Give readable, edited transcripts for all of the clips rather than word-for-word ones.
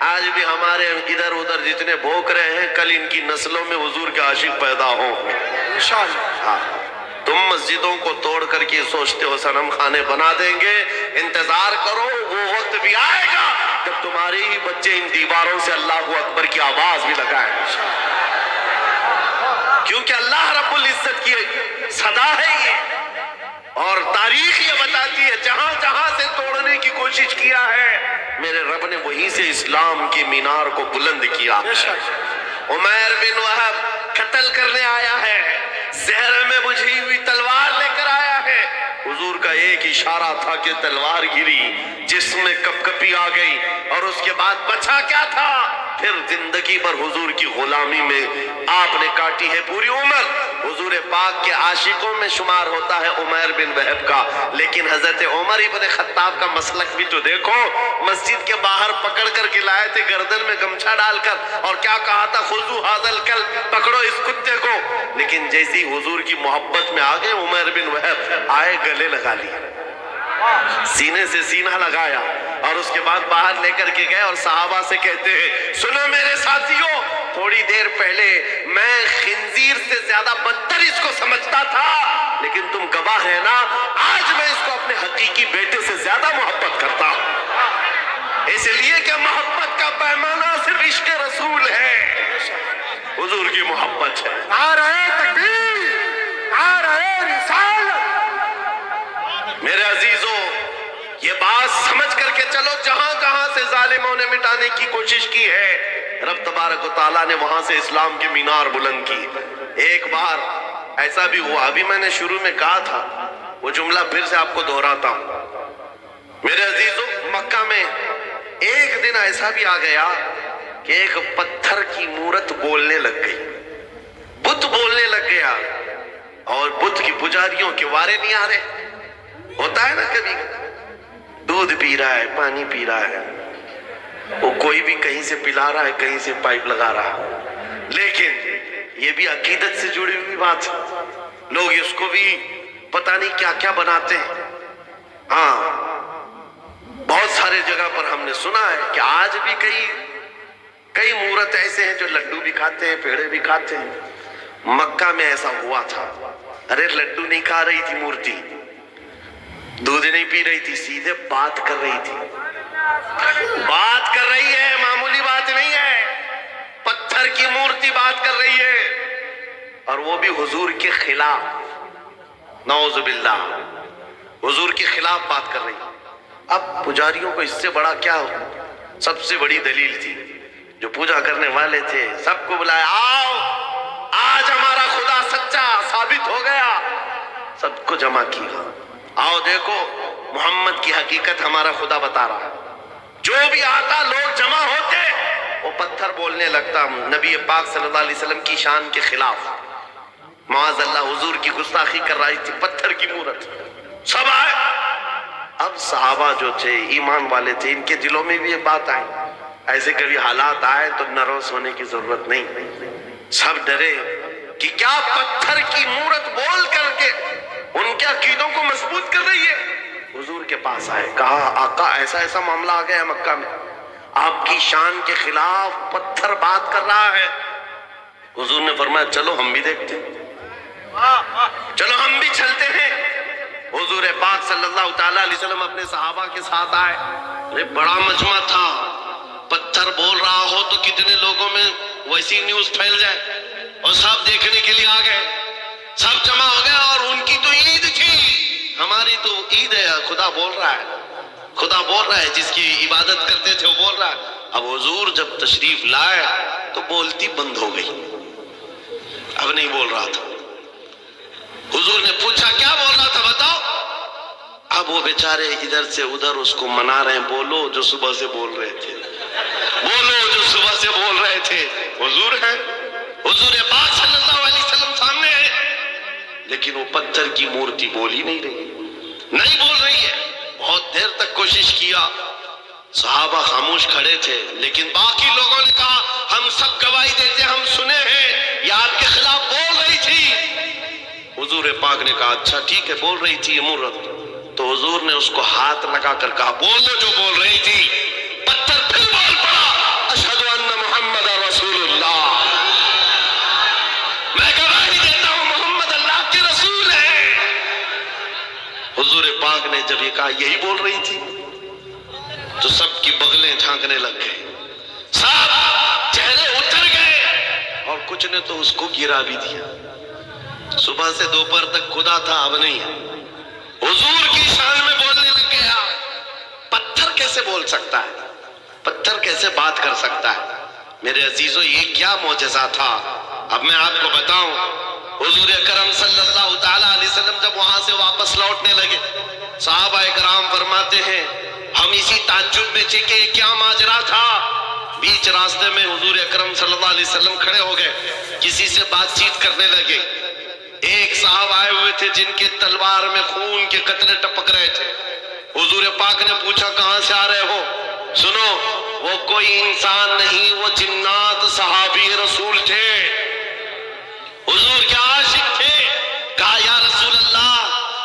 آج بھی ہمارے ادھر ادھر جتنے بھوک رہے ہیں کل ان کی نسلوں میں حضور کے عاشق پیدا ہوں انشاءاللہ. ہاں تم مسجدوں کو توڑ کر کے سوچتے ہو صنم خانے بنا دیں گے، انتظار کرو، وہ وقت بھی آئے گا جب تمہارے ہی بچے ان دیواروں سے اللہ اکبر کی آواز بھی لگائیں. کیونکہ اللہ رب العزت کی صدا ہے یہ، اور تاریخ یہ بتاتی ہے جہاں جہاں سے توڑنے کی کوشش کیا ہے میرے رب نے وہیں سے اسلام کی مینار کو بلند کیا. عمیر بن وہب قتل کرنے آیا ہے، زہر میں بجھی ہوئی تلوار لے کر آیا ہے. حضور کا ایک اشارہ تھا کہ تلوار گری، جس میں کپ کپی آ گئی، اور اس کے بعد بچا کیا تھا؟ پھر زندگی بھر حضور کی غلامی میں آپ نے کاٹی ہے پوری عمر. حضور پاک کے عاشقوں میں شمار ہوتا ہے عمیر بن وہب کا، لیکن حضرت عمر ابن خطاب کا مسلک بھی تو دیکھو. مسجد کے باہر پکڑ کر کے لائے تھے گردن میں گمچھا ڈال کر، اور کیا کہا تھا؟ خذو ھذا الکلب، پکڑو اس کتے کو. لیکن جیسی حضور کی محبت میں آگے عمیر بن وہب آئے، گلے لگا لیا، سینے سے سینہ لگایا، اور اس کے بعد باہر لے کر کے گئے اور صحابہ سے کہتے ہیں سنو میرے ساتھیوں، تھوڑی دیر پہلے میں خنزیر سے زیادہ بدتر اس کو سمجھتا تھا، لیکن تم گواہ ہے نا، آج میں اس کو اپنے حقیقی بیٹے سے زیادہ محبت کرتا ہوں. اس لیے کہ محبت کا پیمانہ صرف عشق رسول ہے، حضور کی محبت ہے. نعرہ تکبیر، نعرہ رسالت. میرے عزیزوں، یہ بات سمجھ کر کے چلو، جہاں جہاں سے ظالموں نے مٹانے کی کوشش کی ہے رب تبارک و تعالیٰ نے وہاں سے اسلام کی مینار بلند کی. ایک بار ایسا بھی ہوا، ابھی میں نے شروع میں کہا تھا، وہ جملہ پھر سے آپ کو دہراتا ہوں. میرے عزیزوں، مکہ میں ایک دن ایسا بھی آ گیا کہ ایک پتھر کی مورت بولنے لگ گئی، بت بولنے لگ گیا، اور بت کی پجاریوں کے وارے نہیں آ رہے. ہوتا ہے نا کبھی دودھ پی رہا ہے، پانی پی رہا ہے، وہ کوئی بھی کہیں سے پلا رہا ہے، کہیں سے پائپ لگا رہا ہے، لیکن یہ بھی عقیدت سے جڑی ہوئی بات ہے. لوگ اس کو بھی پتہ نہیں کیا کیا بناتے ہیں. ہاں بہت سارے جگہ پر ہم نے سنا ہے کہ آج بھی کئی مورت ایسے ہیں جو لڈو بھی کھاتے ہیں، پیڑے بھی کھاتے ہیں. مکہ میں ایسا ہوا تھا. ارے لڈو نہیں کھا رہی تھی مورتی، دودھ نہیں پی رہی تھی، سیدھے بات کر رہی تھی. بات کر رہی ہے، معمولی بات نہیں ہے، پتھر کی مورتی بات کر رہی ہے، اور وہ بھی حضور کے خلاف. نعوذ باللہ، حضور کے خلاف بات کر رہی ہے. اب پجاریوں کو اس سے بڑا کیا ہو؟ سب سے بڑی دلیل تھی، جو پوجا کرنے والے تھے سب کو بلایا، آؤ آج ہمارا خدا سچا ثابت ہو گیا. سب کو جمع کیا، آؤ دیکھو محمد کی حقیقت ہمارا خدا بتا رہا. جو بھی آتا لوگ جمع ہوتے، وہ پتھر بولنے لگتا نبی پاک صلی اللہ علیہ وسلم کی شان کے خلاف. معاذ اللہ، حضور کی گستاخی کر رہی تھی، پتھر کی مورت. سب آئے. اب صحابہ جو تھے ایمان والے تھے، ان کے دلوں میں بھی یہ بات آئی. ایسے کبھی حالات آئے تو نروس ہونے کی ضرورت نہیں. سب ڈرے کہ کیا پتھر کی مورت بول کر کے ان کے عقیدوں کو مضبوط کر رہی ہے. حضور کے پاس آئے، کہا آقا ایسا ایسا معاملہ آ گیا ہے مکہ میں، آپ کی شان کے خلاف پتھر بات کر رہا ہے. حضور نے فرمایا چلو ہم بھی دیکھتے ہیں، چلو ہم بھی چلتے ہیں. حضور پاک صلی اللہ تعالیٰ علیہ وسلم اپنے صحابہ کے ساتھ آئے. ارے بڑا مجمع تھا، پتھر بول رہا ہو تو کتنے لوگوں میں ویسی نیوز پھیل جائے، اور سب دیکھنے کے لیے آ گئے. سب جمع ہو گئے، اور ان کی تو عید تھی، ہماری تو عید ہے. خدا بول رہا ہے، خدا بول رہا ہے، جس کی عبادت کرتے تھے وہ بول رہا ہے. اب حضور جب تشریف لائے تو بولتی بند ہو گئی، اب نہیں بول رہا تھا. حضور نے پوچھا کیا بول رہا تھا بتاؤ. اب وہ بیچارے ادھر سے ادھر اس کو منا رہے ہیں، بولو جو صبح سے بول رہے تھے، بولو جو صبح سے بول رہے تھے. حضور ہے، حضور پاک صلی اللہ علیہ وسلم سامنے ہے، لیکن وہ پتھر کی مورتی بول ہی نہیں رہی، نہیں بول رہی ہے. بہت دیر تک کوشش کیا، صحابہ خاموش کھڑے تھے، لیکن باقی لوگوں نے کہا ہم سب گواہی دیتے، ہم سنے ہیں یہ آپ کے خلاف بول رہی تھی. حضور پاک نے کہا اچھا ٹھیک ہے، بول رہی تھی یہ مورت. تو حضور نے اس کو ہاتھ لگا کر کہا بول دو جو بول رہی تھی. پتھر پھر بول پڑا، پاک نے جب یہ کہا یہی بول رہی تھی تو سب کی بغلیں جھانکنے لگ گئے، سب چہرے اتر گئے، اور کچھ نے تو اس کو گرا بھی دیا۔ صبح سے دوپہر تک خدا تھا، اب نہیں ہے، حضور کی شان میں بولنے لگ گیا۔ پتھر کیسے بول سکتا ہے؟ پتھر کیسے بات کر سکتا ہے؟ میرے عزیزو، یہ کیا معجزہ تھا؟ اب میں آپ کو بتاؤں، حضور اکرم صلی اللہ تعالیٰ علیہ وسلم جب وہاں سے واپس لوٹنے لگے، صحابہ کرام فرماتے ہیں ہم اسی تعجب میں تھے کہ کیا ماجرا تھا۔ بیچ راستے میں حضور اکرم صلی اللہ علیہ وسلم کھڑے ہو گئے، کسی سے بات چیت کرنے لگے۔ ایک صاحب آئے ہوئے تھے جن کے تلوار میں خون کے قطرے ٹپک رہے تھے۔ حضور پاک نے پوچھا کہاں سے آ رہے ہو؟ سنو، وہ کوئی انسان نہیں، وہ جنات صحابی رسول تھے، حضور کے عاشق تھے۔ کہا یا رسول اللہ،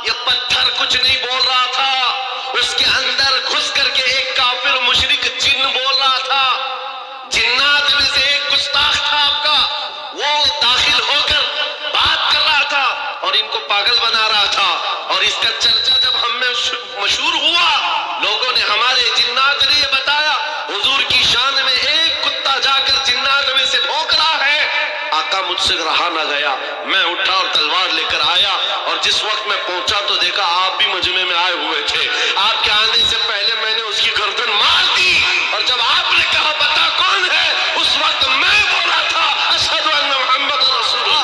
یہ پتھر کچھ نہیں بول رہا تھا، اس کے اندر گھس کر کے ایک کافر مشرک جن بول رہا تھا، جنات میں سے ایک گستاخ تھا آپ کا، وہ داخل ہو کر بات کر رہا تھا اور ان کو پاگل بنا رہا تھا، اور اس کا چرچا جب ہم میں مشہور ہوا، لوگوں نے، ہمارے جنات نے یہ بتایا حضور کی شان میں ایک کتا جا کر جنات میں سے بھونک رہا ہے۔ آقا مجھ سے رہا نہ گیا، میں اٹھا اور تلوار لے کر آیا، اور جس وقت میں پہنچا تو دیکھا آپ بھی مجمع میں آئے ہوئے تھے۔ آپ کے آنے سے پہلے میں نے اس کی گردن مار دی، اور جب آپ نے کہا بتا کون ہے، اس وقت میں بولا تھا اشہد ان محمد رسول اللہ۔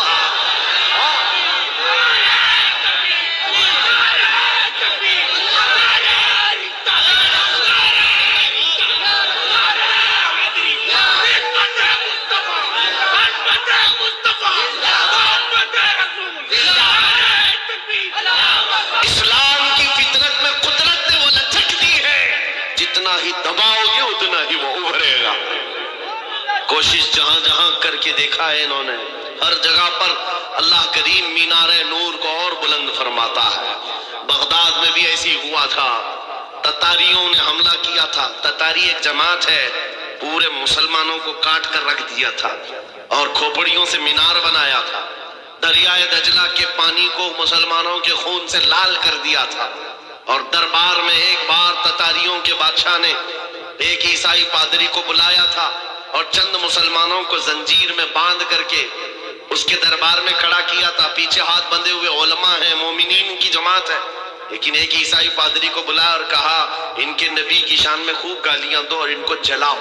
اسلام کی فطرت میں قدرت نے وہ لچک دی ہے، جتنا ہی دباؤ گے اتنا ہی وہ ابھرے گا۔ کوشش جہاں جہاں کر کے دیکھا ہے انہوں نے، ہر جگہ پر اللہ کریم مینار نور کو اور بلند فرماتا ہے۔ بغداد میں بھی ایسی ہوا تھا، تتاریوں نے حملہ کیا تھا۔ تتاری ایک جماعت ہے، پورے مسلمانوں کو کاٹ کر رکھ دیا تھا اور کھوپڑیوں سے مینار بنایا تھا، دریائے دجلہ کے پانی کو مسلمانوں کے خون سے لال کر دیا تھا۔ اور دربار میں ایک بار تتاریوں کے بادشاہ نے ایک عیسائی پادری کو بلایا تھا اور چند مسلمانوں کو زنجیر میں باندھ کر کے اس کے دربار میں کھڑا کیا تھا۔ پیچھے ہاتھ بندھے ہوئے علماء ہیں، مومنین کی جماعت ہے، لیکن ایک عیسائی پادری کو بلایا اور کہا ان کے نبی کی شان میں خوب گالیاں دو اور ان کو جلاؤ،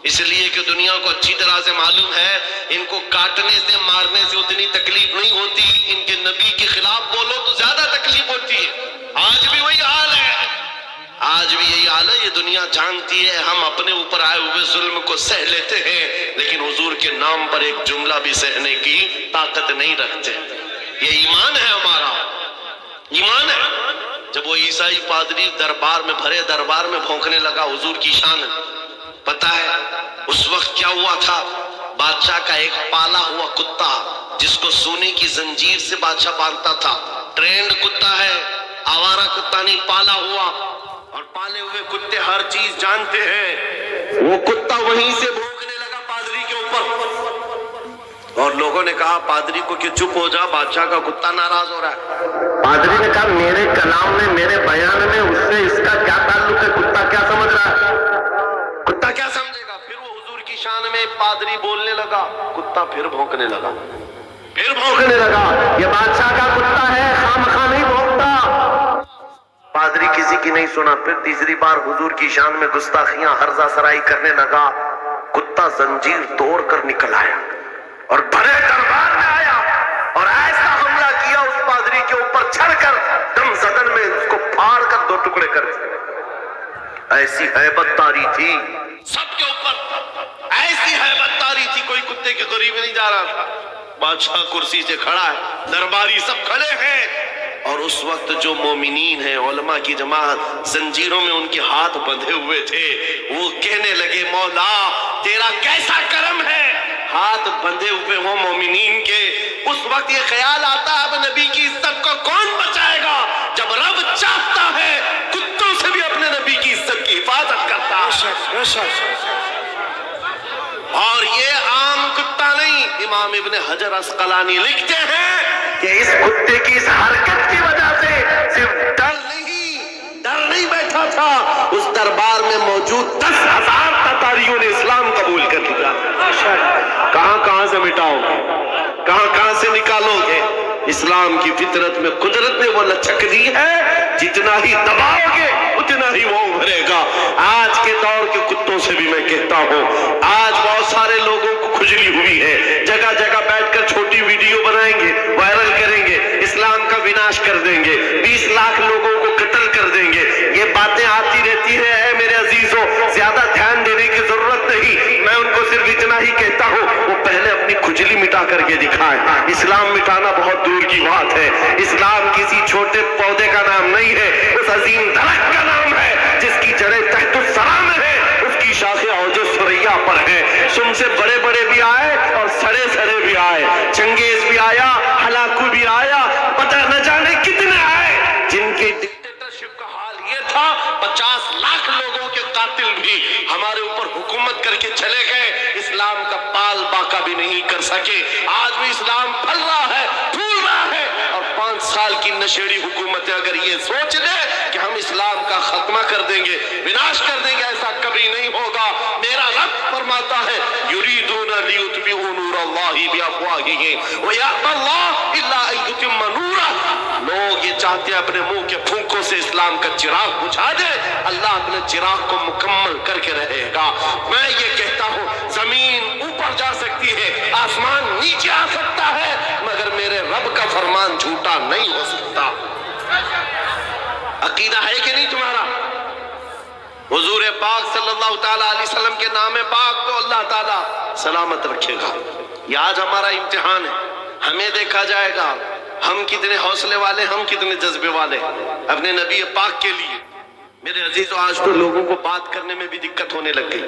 اس لیے کہ دنیا کو اچھی طرح سے معلوم ہے ان کو کاٹنے سے مارنے سے اتنی تکلیف نہیں ہوتی، ان کے نبی کے خلاف بولو تو زیادہ تکلیف ہوتی ہے۔ آج بھی وہی حال ہے، آج بھی یہی حال ہے۔ یہ دنیا جانتی ہے ہم اپنے اوپر آئے ہوئے ظلم کو سہ لیتے ہیں، لیکن حضور کے نام پر ایک جملہ بھی سہنے کی طاقت نہیں رکھتے۔ یہ ایمان ہے ہمارا، ایمان ہے۔ جب وہ عیسائی پادری دربار میں، بھرے دربار میں بھونکنے لگا حضور کی شان، پتہ ہے اس وقت کیا ہوا تھا؟ بادشاہ کا ایک پالا ہوا کتا، جس کو سونے کی زنجیر سے بادشاہ باندھتا تھا، ٹرینڈ کتا ہے، آوارہ کتا نہیں، پالا ہوا، اور پالے ہوئے کتے ہر چیز جانتے ہیں۔ وہ کتا وہیں سے بھونکنے لگا پادری کے اوپر، اور لوگوں نے کہا پادری کو کہ چپ ہو جا، بادشاہ کا کتا ناراض ہو رہا ہے۔ پادری نے کہا میرے کلام میں، میرے بیان میں اس سے اس کا کیا تعلق ہے؟ کتا کیا سمجھ رہا ہے؟ کتا کیا سمجھے گا؟ پھر وہ حضور کی شان میں پادری بولنے لگا، کتا پھر بھونکنے لگا، پھر بھونکنے لگا۔ یہ بادشاہ کا کتا ہے، خامخواہ نہیں بھونکتا۔ پادری کسی کی نہیں سنا، پھر تیسری بار حضور کی شان میں گستاخیاں ہرزہ سرائی کرنے لگا۔ کتا زنجیر توڑ کر نکل آیا اور بھرے دربار میں آیا اور ایسا حملہ کیا اس پادری کے اوپر، چڑھ کر دم زدن میں اس کو پھاڑ کر دو ٹکڑے کر دیا۔ ایسی ہیبت تاری تھی سب کے اوپر، ایسی ہیبت تاری تھی، کوئی کتے کے قریب نہیں جا رہا تھا۔ بادشاہ کرسی سے کھڑا ہے، درباری سب کھڑے ہیں، اور اس وقت جو مومنین ہیں، علماء کی جماعت، زنجیروں میں ان کے ہاتھ بندھے ہوئے تھے، وہ کہنے لگے مولا تیرا کیسا کرم ہے، ہاتھ بندھے ہوئے ہوں مومنین کے۔ اس وقت یہ خیال آتا ہے اب نبی کی عزت کو کون بچائے گا؟ جب رب چاہتا ہے کتوں سے بھی اپنے نبی کی عزت کی حفاظت کرتا ہے۔ اور یہ عام کتا نہیں، امام ابن حجر عسقلانی لکھتے ہیں کہ اس کتے کی اس حرکت کی وجہ سے صرف ڈر نہیں بیٹھا تھا اس دربار میں موجود 10,000 تتاریوں نے اسلام قبول کر لیا۔ کہاں کہاں سے مٹاؤ گے، کہاں کہاں سے نکالو گے؟ اسلام کی فطرت میں قدرت نے وہ لچک دی ہے، جتنا ہی دباؤ گے اتنا ہی وہ ابھرے گا۔ آج کے دور کے کتوں سے بھی میں کہتا ہوں، آج بہت سارے لوگوں کو کھجلی ہوئی ہے، جگہ جگہ بیٹھ کر چھوٹی ویڈیو بنائیں گے، وائرل کریں گے، اسلام کا وناش کر دیں گے، 20 لاکھ لوگوں کو قتل کر دیں گے۔ یہ باتیں آتی رہتی ہے، اے میرے عزیزوں زیادہ دھیان دینے کی ضرورت نہیں۔ میں ان کو صرف اتنا ہی کہتا ہوں، وہ پہلے اپنی کھجلی مٹا کر کے دکھائیں۔ اسلام مٹانا بہت دور کی بات ہے، اسلام کسی چھوٹے پودے کا نام نہیں ہے، اس عظیم درخت کا نام ہے جس کی جڑیں تحت الثری میں ہے، اس کی شاخیں اوج ثریا پر ہیں۔ سن سے بڑے بڑے بھی آئے اور سڑے سڑے بھی آئے، چنگیز بھی آیا، ہلاکو بھی آیا، پتہ نہ جانے کتنے آئے جن کے ڈکٹیٹرشپ کا حال یہ تھا 50 لاکھ لوگوں کے قاتل بھی ہمارے اوپر حکومت کر کے چلے گئے، اسلام کا پال باقا بھی نہیں کر سکے۔ آج بھی اسلام پھل رہا ہے، پھول رہا ہے، اور 5 سال کی نشیڑی حکومتیں اگر یہ سوچ لے کہ ہم اسلام کا خاتمہ کر دیں گے، وناش کر دیں گے، ایسا کبھی نہیں ہوگا۔ میرا رب فرماتا ہے یریدون لیطفئوا نور اللہ بافواہہم ویأبی اللہ الا ان یتم نورہ۔ لوگ یہ چاہتے ہیں اپنے منہ کے پھونکوں سے اسلام کا چراغ بجھا دے، اللہ اپنے چراغ کو مکمل کر کے رہے گا۔ میں یہ کہتا ہوں زمین اوپر جا سکتی ہے، آسمان نیچے آ سکتا ہے، مگر میرے رب کا فرمان جھوٹا نہیں ہو سکتا۔ عقیدہ ہے کہ نہیں تمہارا؟ حضور پاک صلی اللہ تعالیٰ علیہ وسلم کے نام پاک کو اللہ تعالیٰ سلامت رکھے گا۔ یہ آج ہمارا امتحان ہے، ہمیں دیکھا جائے گا ہم کتنے حوصلے والے، ہم کتنے جذبے والے اپنے نبی پاک کے لیے۔ میرے عزیزو آج تو لوگوں کو بات کرنے میں بھی دقت ہونے لگ گئی،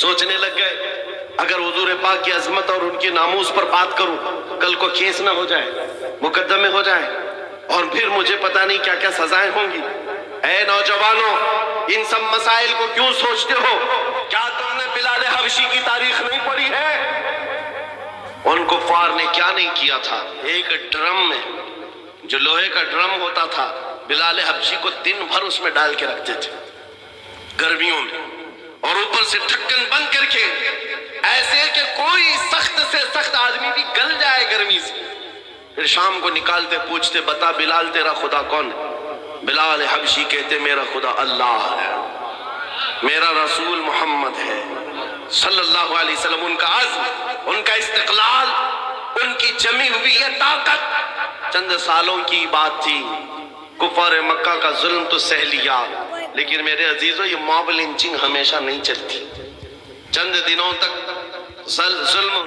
سوچنے لگ گئے اگر حضور پاک کی عظمت اور ان کی ناموس پر بات کروں کل کو کیس نہ ہو جائے، مقدمے ہو جائے، اور پھر مجھے پتہ نہیں کیا کیا سزائیں ہوں گی۔ اے نوجوانوں، ان سب مسائل کو کیوں سوچتے ہو؟ کیا تم نے بلال حبشی کی تاریخ نہیں پڑھی ہے؟ ان کفار نے کیا نہیں کیا تھا؟ ایک ڈرم میں جو لوہے کا ڈرم ہوتا تھا، بلال حبشی کو دن بھر اس میں ڈال کے رکھتے تھے گرمیوں میں، اور اوپر سے ڈھکن بند کر کے، ایسے کہ کوئی سخت سے سخت آدمی بھی گل جائے گرمی سے۔ پھر شام کو نکالتے، پوچھتے بتا بلال تیرا خدا کون ہے؟ بلال حبشی کہتے میرا خدا اللہ ہے، میرا رسول محمد ہے صلی اللہ علیہ وسلم۔ ان کا عزم، ان کا استقلال، ان کی جمی ہوئی یہ طاقت چند سالوں کی بات تھی۔ کفار مکہ کا ظلم تو سہ لیا، لیکن میرے عزیزو یہ موب لنچنگ ہمیشہ نہیں چلتی، چند دنوں تک ظلم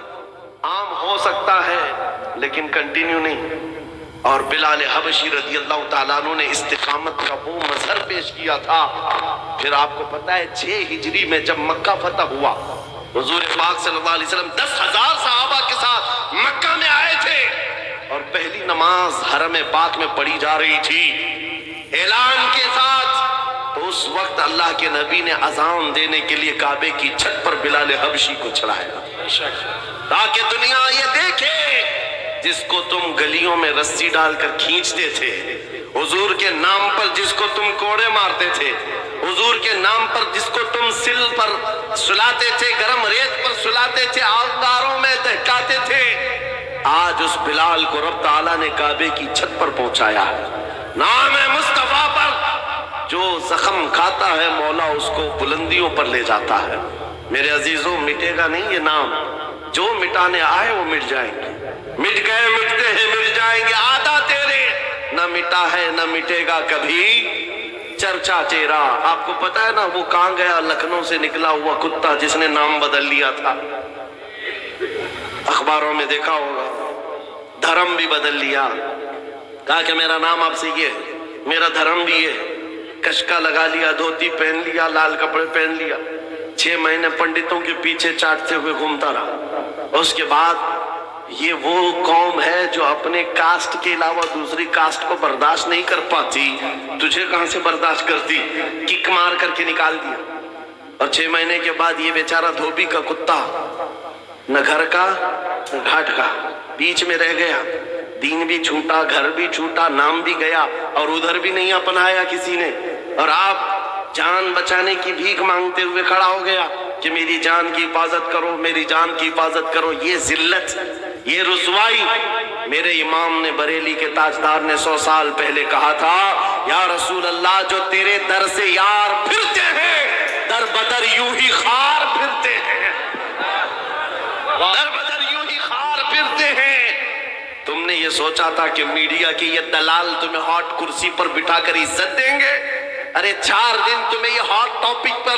عام ہو سکتا ہے لیکن کنٹینیو نہیں۔ اور بلال حبشی رضی اللہ تعالیٰ عنہ نے استقامت کا وہ مظہر پیش کیا تھا۔ پھر آپ کو پتا ہے 6 ہجری میں جب مکہ فتح ہوا، حضور پاک صلی اللہ علیہ وسلم 10,000 صحابہ کے ساتھ مکہ میں آئے تھے، اور پہلی نماز حرم پاک میں پڑھی جا رہی تھی اعلان کے ساتھ، تو اس وقت اللہ کے نبی نے اذان دینے کے لیے کعبے کی چھت پر بلال حبشی کو چڑھایا تاکہ دنیا یہ دیکھے جس کو تم گلیوں میں رسی ڈال کر کھینچتے تھے، حضور کے نام پر جس کو تم کوڑے مارتے تھے، حضور کے نام پر جس کو تم سل پر سلاتے تھے، گرم ریت پر سلاتے تھے، آگداروں میں دہکاتے تھے، آج اس بلال کو رب تعالیٰ نے کعبے کی چھت پر پہنچایا ہے۔ نام مصطفیٰ پر جو زخم کھاتا ہے مولا اس کو بلندیوں پر لے جاتا ہے۔ میرے عزیزوں مٹے گا نہیں یہ نام، جو مٹانے آئے وہ مٹ جائیں گے، مٹ گئے مٹتے ہیں مٹ جائیں گے، آدھا تیرے نہ مٹا ہے نہ مٹے گا کبھی چرچا تیرا۔ آپ کو پتا ہے نا وہ کہاں گیا؟ لکھنؤ سے نکلا ہوا کتا جس نے نام بدل لیا تھا، اخباروں میں دیکھا ہوگا، دھرم بھی بدل لیا، کہا کہ میرا نام آپ سے یہ ہے، میرا دھرم بھی یہ، کشکا لگا لیا، دھوتی پہن لیا، لال کپڑے پہن لیا، 6 مہینے پنڈتوں کے پیچھے چاٹتے ہوئے گھومتا رہا۔ اس کے بعد یہ وہ قوم ہے جو اپنے کاسٹ کے علاوہ دوسری کاسٹ کو برداشت نہیں کر پاتی، تجھے کہاں سے برداشت کرتی؟ کک مار کر کے نکال دیا، اور 6 مہینے کے بعد یہ بیچارہ دھوبی کا کتا نہ گھر کا نہ گھاٹ کا، بیچ میں رہ گیا، دین بھی چھوٹا، گھر بھی چھوٹا، نام بھی گیا، اور ادھر بھی نہیں اپنایا کسی نے، اور آپ جان بچانے کی بھیک مانگتے ہوئے کھڑا ہو گیا کہ میری جان کی حفاظت کرو، میری جان کی حفاظت کرو. یہ ذلت، یہ رسوائی. میرے امام نے، بریلی کے تاجدار نے 100 سال پہلے کہا تھا، یا رسول اللہ جو تیرے در سے یار پھرتے ہیں در بدر یوں ہی خار پھرتے ہیں، در بدر یوں ہی خار پھرتے ہیں. تم نے یہ سوچا تھا کہ میڈیا کے یہ دلال تمہیں ہاٹ کرسی پر بٹھا کر عزت دیں گے؟ ارے 4 دن تمہیں یہ ہاٹ ٹاپک پر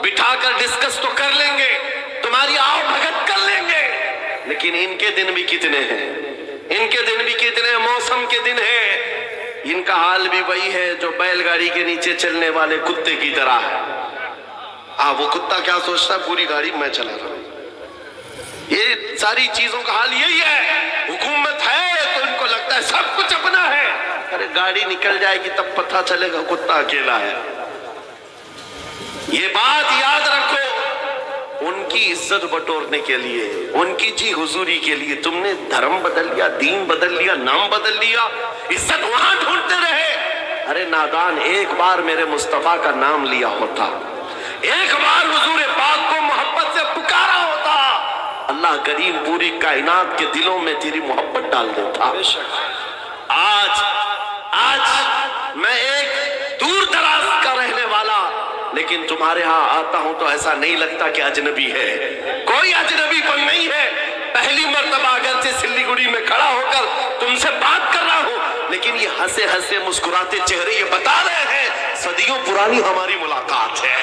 بٹھا کر ڈسکس تو کر لیں گے، تمہاری آؤ بھگت کر لیں گے، لیکن ان کے دن بھی کتنے ہیں، ان کے دن بھی کتنے ہیں، موسم کے دن ہیں. ان کا حال بھی وہی ہے جو بیل گاڑی کے نیچے چلنے والے کتے کی طرح ہے. وہ کتا کیا سوچتا ہے، پوری گاڑی میں چلا رہا ہوں. یہ ساری چیزوں کا حال یہی ہے. حکومت ہے تو ان کو لگتا ہے سب کچھ اپنا ہے. ارے گاڑی نکل جائے گی تب پتہ چلے گا کتا اکیلا ہے. یہ بات یاد رکھو. ان کی عزت بٹورنے کے لیے، ان کی جی حضوری کے لیے تم نے دھرم بدل لیا، دین بدل لیا، نام بدل لیا، عزت وہاں ڈھونڈتے رہے. ارے نادان، ایک بار میرے مصطفیٰ کا نام لیا ہوتا، ایک بار حضور پاک کو محبت سے پکارا ہوتا، اللہ کریم پوری کائنات کے دلوں میں تیری محبت ڈال دیتا. آج میں ایک دور دراز کا رہنے والا، لیکن تمہارے ہاں آتا ہوں تو ایسا نہیں لگتا کہ اجنبی ہے. کوئی اجنبی پن نہیں ہے. پہلی مرتبہ اگرچہ سلی گڑی میں کھڑا ہو کر تم سے بات کر رہا ہوں، لیکن یہ ہنسے ہنسے مسکراتے چہرے یہ بتا رہے ہیں صدیوں پرانی ہماری ملاقات ہے،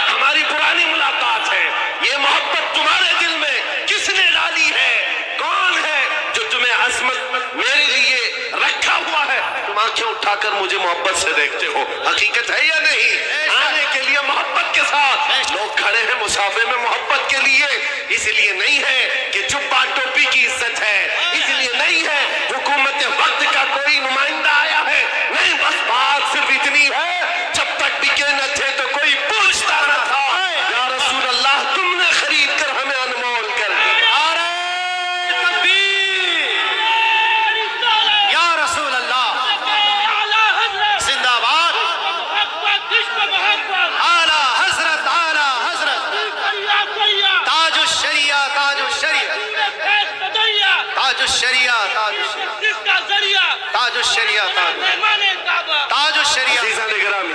ہماری پرانی ملاقات ہے. یہ محبت تمہارے دل میں کس نے ڈالی ہے؟ کون ہے جو تمہیں عظمت میرے لیے رکھا ہوا ہے؟ تم آنکھیں اٹھا کر مجھے محبت سے دیکھتے ہو، حقیقت ہے یا نہیں؟ آنے کے لیے محبت کے ساتھ لوگ کھڑے ہیں مسافے میں محبت کے لیے. اس لیے نہیں ہے کہ جبہ ٹوپی کی عزت ہے، اس لیے نہیں ہے حکومت وقت کا کوئی نمائندہ آیا ہے، نہیں، بس بات صرف اتنی ہے جب تک بکے نہ تھے تو کوئی پوچھتا نہ تھا. یا رسول اللہ تم نے خرید کر ہمیں انمول کر دیا. یا رسول اللہ زندہ باد. اعلی حضرت، اعلی حضرت، تاج الشریعہ، تاج الشریعہ، تاج الشریعہ، تاج الشریعہ، تاج الشریعہ، تاج الشریعہ. عزیزان گرامی،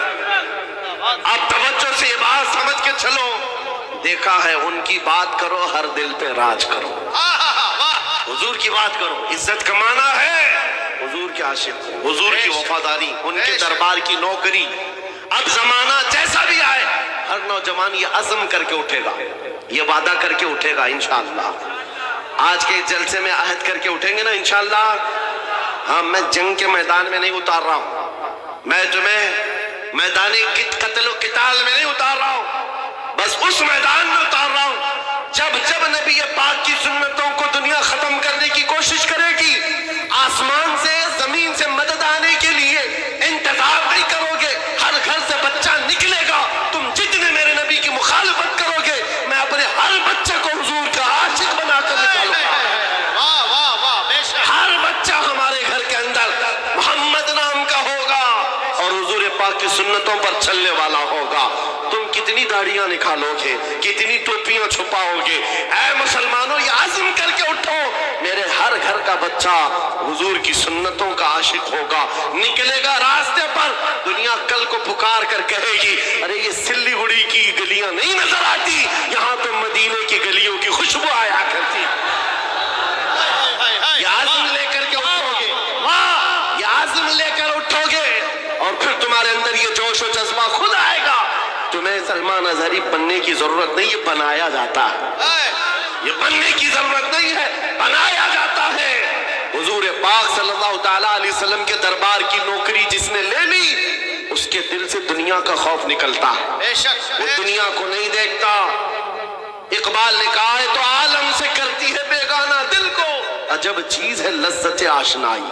اب توجہ سے یہ بات سمجھ کے چلو. دیکھا ہے ان کی بات کرو ہر دل پہ راج کرو، حضور کی بات کرو. عزت کمانا ہے، حضور کے عاشق، حضور کی وفاداری، ان کے دربار کی نوکری. اب زمانہ جیسا بھی آئے ہر نوجوان یہ عزم کر کے اٹھے گا، یہ وعدہ کر کے اٹھے گا انشاءاللہ. آج کے جلسے میں عہد کر کے اٹھیں گے نا انشاءاللہ. ہاں، میں جنگ کے میدان میں نہیں اتار رہا ہوں، میں تمہیں میدان قتل و قتال میں نہیں اتار رہا ہوں، بس اس میدان میں اتار رہا ہوں جب نبی پاک کی سنتوں کو دنیا ختم کرنے کی کوشش کرے گی. آسمان سے زمین سے مدد آنے کے لیے انتظار نہیں کرو گے، ہر گھر سے بچہ نکلے گا. تم جتنے میرے نبی کی مخالفت کرو گے میں اپنے ہر بچے کو حضور کا عاشق بنا کر نکالوں گا. ہر بچہ ہمارے گھر کے اندر محمد نام کا ہوگا اور حضور پاک کی سنتوں پر چلنے والا ہوگا. تم کتنی داڑیاں نکالو گے، کتنی ٹوپیاں چھپاؤ گے، اے مسلمانوں یہ عزم کر کے اٹھو میرے ہر گھر کا بچہ حضور کی سنتوں کا عاشق ہوگا. نکلے گا راستے پر، دنیا کل کو پکار کر کہے گی ارے یہ سلی گڑی کی گلیاں نہیں نظر آتی، یہاں تو مدینے کی گلیوں کی خوشبو آیا کرتی. یہ عزم لے کر کے اٹھو گے، یہ عزم لے کر اٹھو گے اور پھر تمہارے اندر یہ جوش و جذبہ خود آئے گا. تمہیں سلمان اظہری بننے کی ضرورت نہیں، یہ بنایا جاتا ہے. یہ بننے کی ضرورت نہیں ہے، بنایا جاتا ہے. حضور پاک صلی اللہ تعالیٰ علیہ وسلم کے دربار کی نوکری جس نے لے لی اس کے دل سے دنیا کا خوف نکلتا ہے، وہ دنیا کو نہیں دیکھتا. اقبال نے کہا ہے تو عالم سے کرتی ہے بیگانہ دل کو، عجب چیز ہے لذت آشنائی.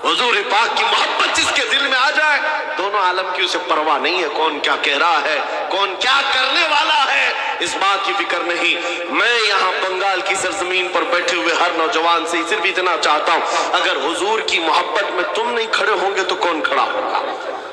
حضور پاک کی محبت جس کے دل میں آ جائے دونوں عالم کی اسے پرواہ نہیں ہے کون کیا کہہ رہا ہے، کون کیا کرنے والا ہے، اس بات کی فکر نہیں. میں یہاں بنگال کی سرزمین پر بیٹھے ہوئے ہر نوجوان سے صرف اتنا چاہتا ہوں، اگر حضور کی محبت میں تم نہیں کھڑے ہوں گے تو کون کھڑا ہوگا؟